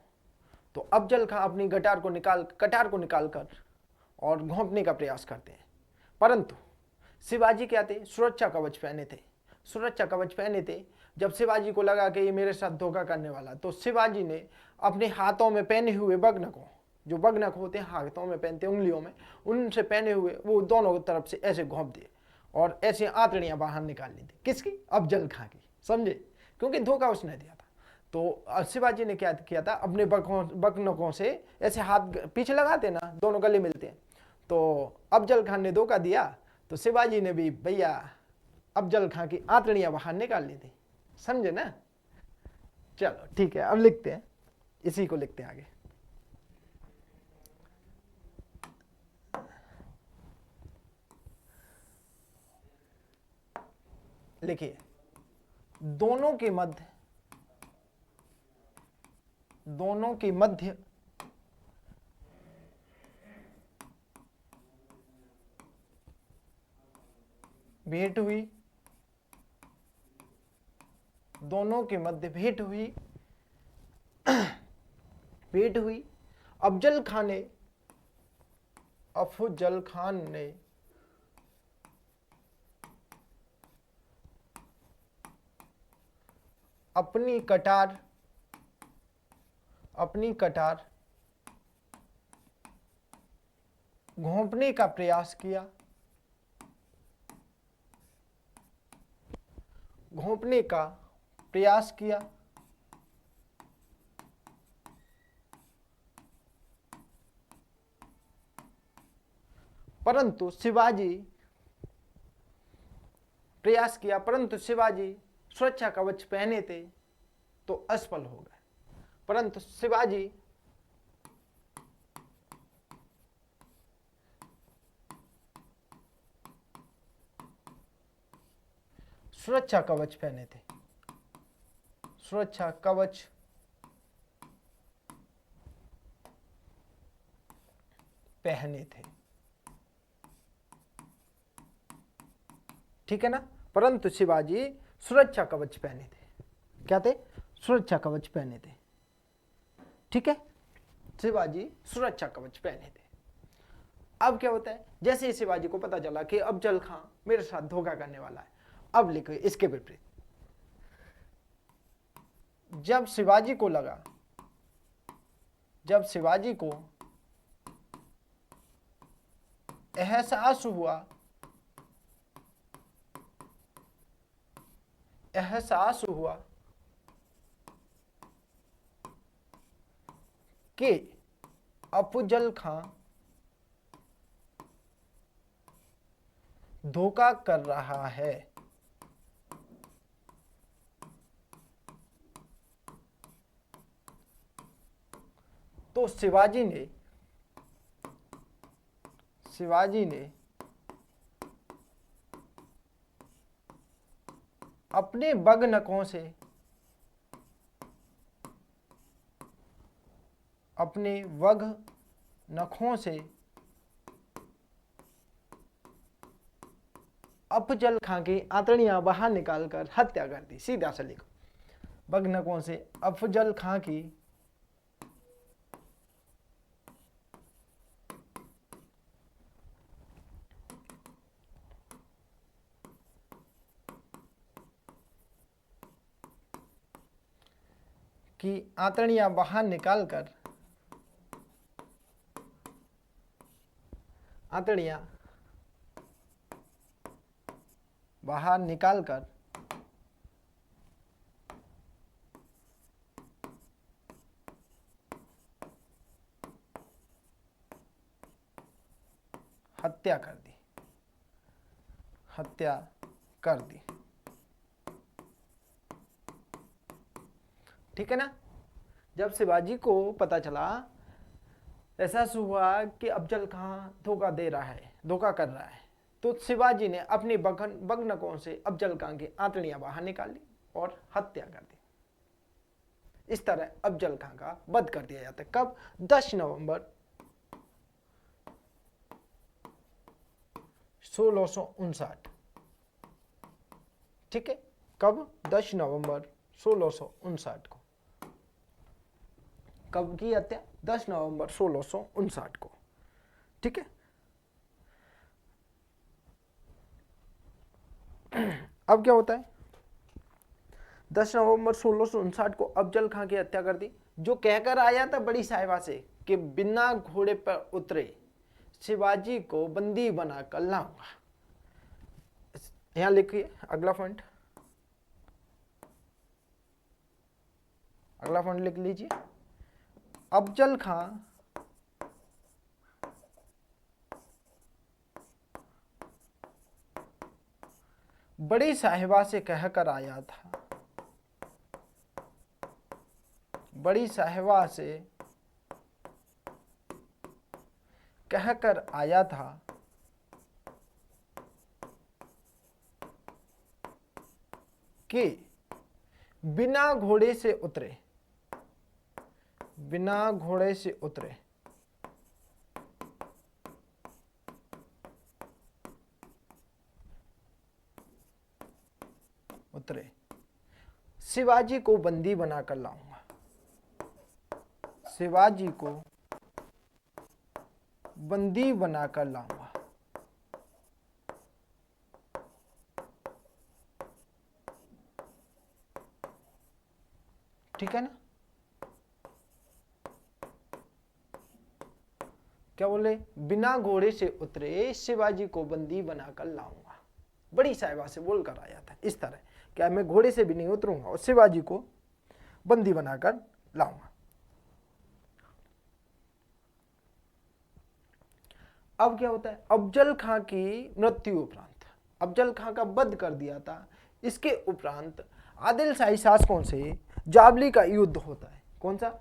तो अफजल खां अपनी कटार को निकाल कर और घोंपने का प्रयास करते हैं। परंतु शिवाजी क्या थे? सुरक्षा कवच पहने थे, सुरक्षा कवच पहने थे। जब शिवाजी को लगा कि ये मेरे साथ धोखा करने वाला, तो शिवाजी ने अपने हाथों में पहने हुए बग्न को, जो बग्नक होते हैं हाथों में पहनते उंगलियों में, उनसे पहने हुए वो दोनों तरफ से ऐसे घोंप दिए और ऐसे आंतड़ियां बाहर निकाल ली थी। किसकी? अफजल खां की। समझे? क्योंकि धोखा उसने दिया था। तो शिवाजी ने क्या किया था, अपने बग्नकों से ऐसे हाथ पीछे लगाते ना, दोनों गले मिलते हैं। तो अफजल खान ने धोखा दिया, तो शिवाजी ने भी भैया अफजल खां की आंतड़ियां बाहर निकाल ली थी। समझे ना? चलो ठीक है, अब लिखते हैं, इसी को लिखते हैं आगे। लिखिए, दोनों के मध्य भेंट हुई, दोनों के मध्य भेंट हुई भेंट हुई। अफजल खान ने अपनी कटार घोंपने का प्रयास किया, घोंपने का प्रयास किया, परंतु शिवाजी प्रयास किया, परंतु शिवाजी सुरक्षा कवच पहने थे तो असफल हो गए। परंतु शिवाजी सुरक्षा कवच पहने थे, सुरक्षा कवच पहने थे, ठीक है ना। परंतु शिवाजी सुरक्षा कवच पहने थे, क्या थे? सुरक्षा कवच पहने थे, ठीक है। शिवाजी सुरक्षा कवच पहने थे। अब क्या होता है, जैसे ही शिवाजी को पता चला कि अफजल खां मेरे साथ धोखा करने वाला है, अब लिखो इसके विपरीत। जब शिवाजी को लगा, जब शिवाजी को एहसास हुआ, एहसास हुआ कि अफजल खां धोखा कर रहा है, तो शिवाजी ने अपने बगनकों से, अपने वग नखों से अफजल खां की आंतड़ियां बाहर निकालकर हत्या कर दी। सीधा सा लिखो, बगनकों से अफजल खां की आंतड़ियां बाहर निकालकर, आंतड़ियां बाहर निकालकर हत्या कर दी, हत्या कर दी, ठीक है ना। जब शिवाजी को पता चला, एहसास हुआ कि अफजल खां धोखा दे रहा है, धोखा कर रहा है, तो शिवाजी ने अपनी बगनकों से अफजल खां की आंतड़ियां बाहर निकाल ली और हत्या कर दी। इस तरह अफजल खां का वध कर दिया जाता है। कब? 10 नवंबर 1659, ठीक है। कब? 10 नवंबर 1659 को। कब की हत्या? 10 नवंबर 1659 को, ठीक है। अब क्या होता है, 10 नवंबर 1659 को अफजल खां की हत्या कर दी, जो कहकर आया था बड़ी साहिबा से कि बिना घोड़े पर उतरे शिवाजी को बंदी बनाकर लाऊंगा। यहां लिखिए अगला पॉइंट, अगला पॉइंट लिख लीजिए। अफजल खां बड़ी साहिबा से कहकर आया था, बड़ी साहिबा से कहकर आया था कि बिना घोड़े से उतरे, बिना घोड़े से उतरे शिवाजी को बंदी बनाकर लाऊंगा, शिवाजी को बंदी बनाकर लाऊंगा, ठीक है ना। क्या बोले? बिना घोड़े से उतरे शिवाजी को बंदी बनाकर लाऊंगा। बड़ी साहिबा से बोलकर आया था इस तरह, क्या मैं घोड़े से भी नहीं उतरूंगा और शिवाजी को बंदी बनाकर लाऊंगा। अब क्या होता है, अफजल खां की मृत्यु उपरांत, अफजल खां का वध कर दिया था, इसके उपरांत आदिल शाही शासकों से जावली का युद्ध होता है। कौन सा?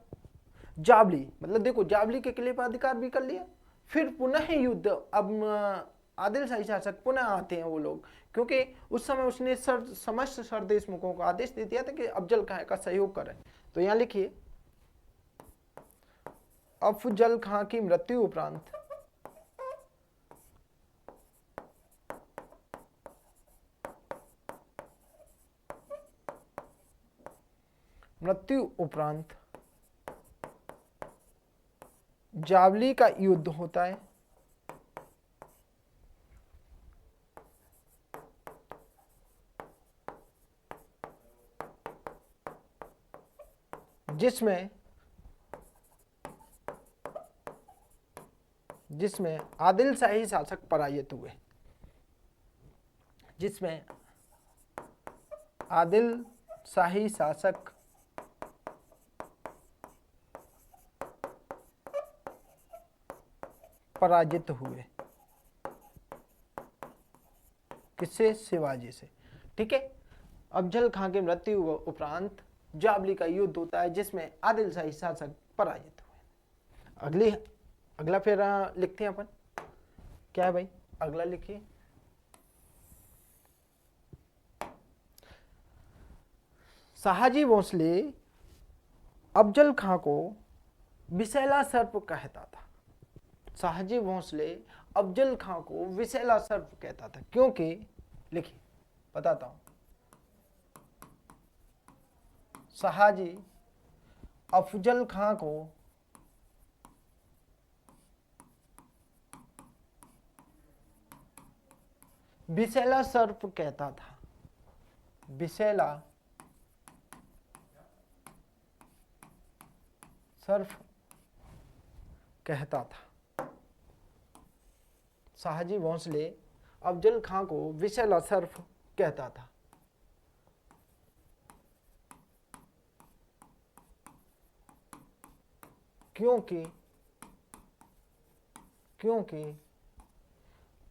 जावली, मतलब देखो जावली के किले पर अधिकार भी कर लिया, फिर पुनः युद्ध। अब आदिल शाही शासक पुनः आते हैं वो लोग, क्योंकि उस समय उसने समस्त सर देशमुखों को आदेश दे दिया था कि अफजल खां का सहयोग करें। तो यहां लिखिए, अफजल खां की मृत्यु उपरांत जावली का युद्ध होता है, जिसमें आदिल शाही शासक पराजित हुए, जिसमें आदिल शाही शासक पराजित हुए। किससे? शिवाजी से। ठीक है, अफजल खां की मृत्यु उपरांत जावली का युद्ध होता है, जिसमें आदिल शाही शासक पराजित हुए। अगला फिर लिखते हैं अपन, क्या है भाई? अगला लिखिए, शाहजी भोसले अफजल खां को विषैला सर्प कहता था। शाहजी भोसले अफजल खां को विषैला सर्प कहता था, क्योंकि लिखिए, बताता हूं, शाहजी अफजल खां को विषैला सर्प कहता था, विषैला सर्प कहता था। शाहजी भोसले अफजल खां को विषैला सर्प कहता था, क्योंकि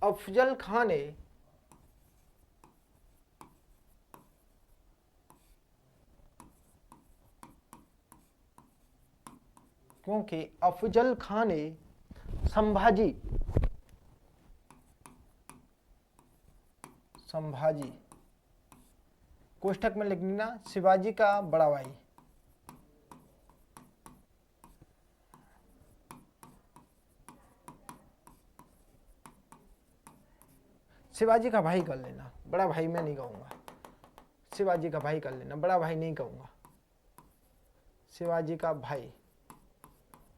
अफजल खां ने संभाजी कोष्ठक में लिख लेना, शिवाजी का बड़ा भाई, शिवाजी का भाई कर लेना, बड़ा भाई मैं नहीं कहूंगा, शिवाजी का भाई कर लेना, बड़ा भाई नहीं कहूंगा, शिवाजी का भाई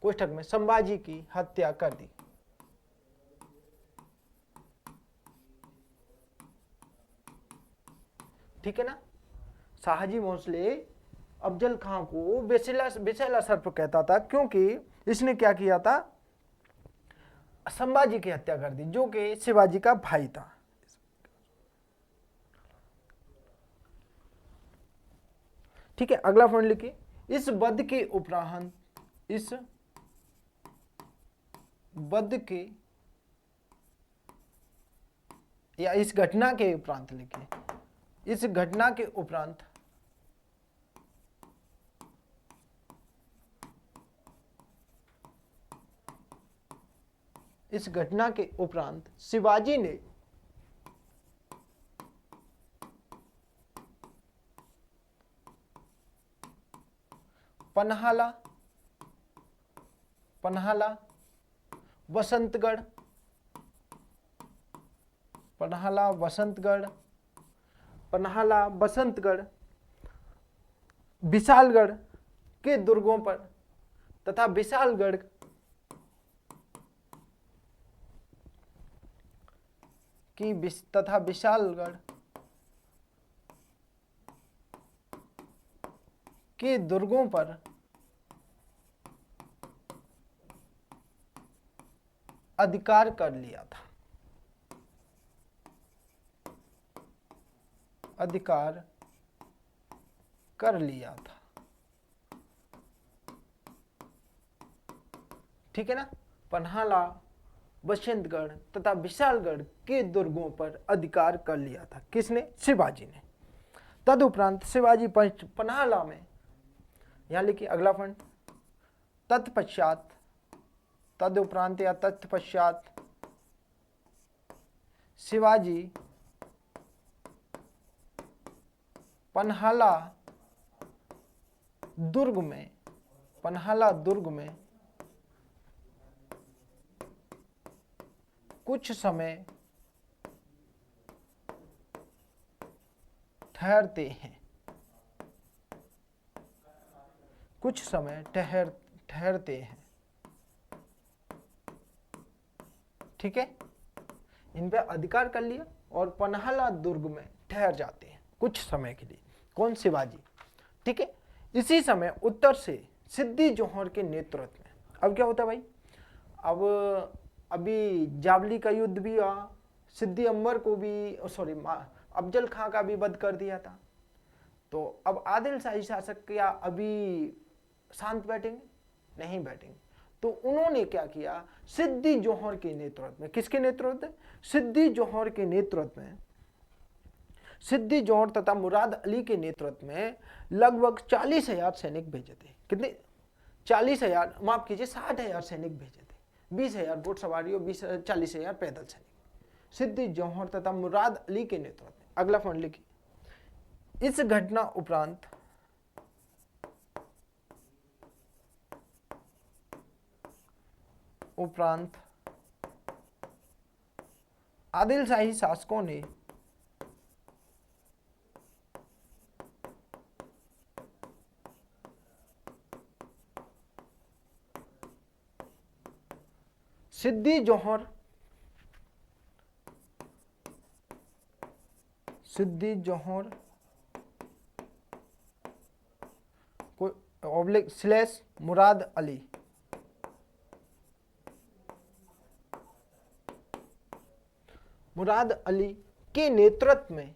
कोष्ठक में संभाजी की हत्या कर दी। ठीक है ना? शाहजी भोसले अफजल खां को विषैला सर्प कहता था, क्योंकि इसने क्या किया था? संभाजी की हत्या कर दी, जो कि शिवाजी का भाई था। ठीक है, अगला पॉइंट लिखिए, इस वध के उपरांत, इस वध के या इस घटना के उपरांत लिखिए, इस घटना के उपरांत शिवाजी ने पन्हाला, वसंतगढ़, विशालगढ़ के दुर्गों पर तथा विशालगढ़ के दुर्गों पर अधिकार कर लिया था, अधिकार कर लिया था। ठीक है ना? पन्हाला, बसंतगढ़ तथा विशालगढ़ के दुर्गों पर अधिकार कर लिया था। किसने? शिवाजी ने। तदुपरांत शिवाजी पन्हाला में, यहां लिखिए अगला फंड, तत्पश्चात, तदुपरांत या तत्पश्चात शिवाजी पन्हाला दुर्ग में, पन्हाला दुर्ग में कुछ समय ठहरते हैं, कुछ समय ठहरते हैं। ठीक है, इन पे अधिकार कर लिया और पन्हाला दुर्ग में ठहर जाते हैं कुछ समय के लिए। कौन? शिवाजी। ठीक है, इसी समय उत्तर से सिद्दी जोहर के नेतृत्व में, अब क्या होता है भाई, अब अभी जावली का युद्ध भी हुआ, सिद्दी अंबर को भी, सॉरी अफजल खां का भी वध कर दिया था। तो अब आदिल शाही शासक क्या अभी शांत बैठेंगे? नहीं बैठेंगे। तो उन्होंने क्या किया, सिद्दी जोहर के नेतृत्व में, किसके नेतृत्व में? सिद्दी जोहर के नेतृत्व में, सिद्दी जोहर तथा मुराद अली के नेतृत्व में लगभग 40,000 सैनिक भेजे थे। कितने? 40,000, माफ कीजिए 60,000 सैनिक भेजे थे। 20,000 घुड़सवारी और 40,000 पैदल सैनिक, सिद्दी जोहर तथा मुराद अली के नेतृत्व में। अगला फंड लिखिए। इस घटना उपरांत आदिल शाही शासकों ने सिद्दी जोहर को ऑब्लिक स्लैश मुराद अली के नेतृत्व में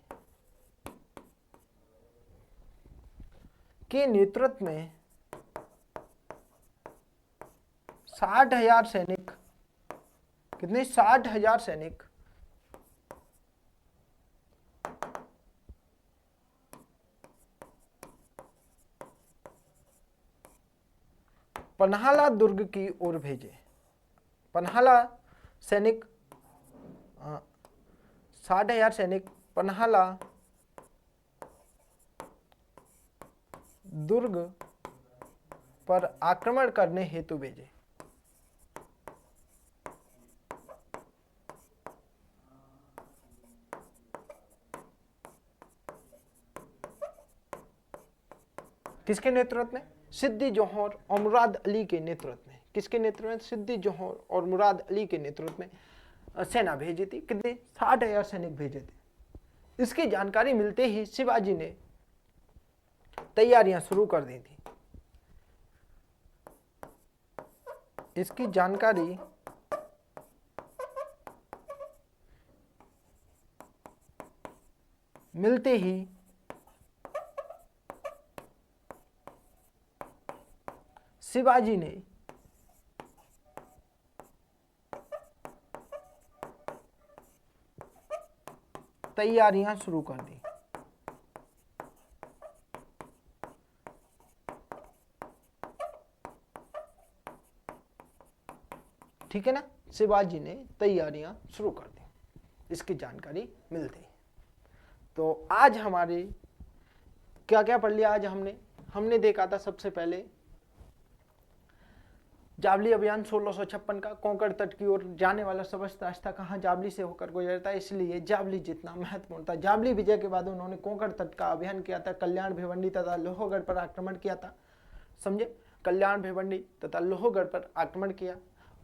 60,000 सैनिक, कितने? 60,000 सैनिक पन्हाला दुर्ग की ओर भेजे। पन्हाला सैनिक 60,000 सैनिक पन्हाला दुर्ग पर आक्रमण करने हेतु भेजे। किसके नेतृत्व में? सिद्दी जोहर और मुराद अली के नेतृत्व में। किसके नेतृत्व में? सिद्दी जोहर और मुराद अली के नेतृत्व में सेना भेजी थी। कितने? 60,000 सैनिक भेजे थे। इसकी जानकारी मिलते ही शिवाजी ने तैयारियां शुरू कर दी थी। इसकी जानकारी मिलते ही शिवाजी ने तैयारियां शुरू कर दी। ठीक है ना, शिवाजी ने तैयारियां शुरू कर दी, इसकी जानकारी मिलती। तो आज हमारे क्या क्या पढ़ लिया? आज हमने देखा था सबसे पहले जावली अभियान 1656 का, कोंकण तट की ओर जाने वाला सबसे रास्ता कहाँ? जावली से होकर गुजरता है, इसलिए जावली जितना महत्वपूर्ण था। जावली विजय के बाद उन्होंने कोंकण तट का अभियान किया था, कल्याण, भिवंडी तथा लोहगढ़ पर आक्रमण किया था। समझे? कल्याण, भिवंडी तथा लोहगढ़ पर आक्रमण किया।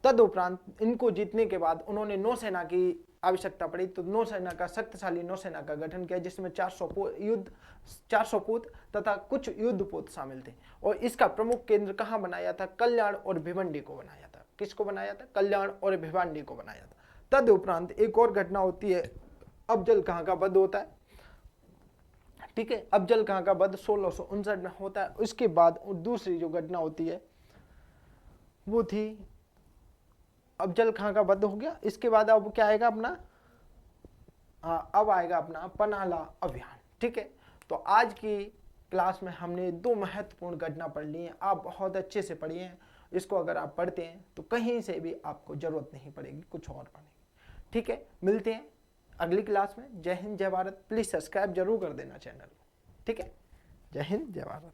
तदुपरांत इनको जीतने के बाद उन्होंने नौसेना की आवश्यकता पड़ी, तो नौसेना का शक्तिशाली नौसेना का गठन किया, जिसमें 400 पोत तथा कुछ युद्धपोत शामिल थे। और इसका प्रमुख केंद्र कहाँ बनाया था? कल्याण और भिवंडी को बनाया था। किसको बनाया था? कल्याण और भिवंडी को बनाया था। तदुपरांत एक और घटना होती है, अफजल खां का वध होता है। ठीक है, अफजल खां का वध 1659 में होता है। उसके बाद दूसरी जो घटना होती है वो थी अफजल खां का वध हो गया। इसके बाद अब क्या आएगा अपना, अब आएगा अपना पनाला अभियान। ठीक है, तो आज की क्लास में हमने 2 महत्वपूर्ण घटना पढ़ ली हैं। आप बहुत अच्छे से पढ़िए, इसको अगर आप पढ़ते हैं तो कहीं से भी आपको जरूरत नहीं पड़ेगी कुछ और पढ़ने की। ठीक है, मिलते हैं अगली क्लास में। जय हिंद जय भारत। प्लीज सब्सक्राइब जरूर कर देना चैनल को। ठीक है, जय हिंद जय भारत।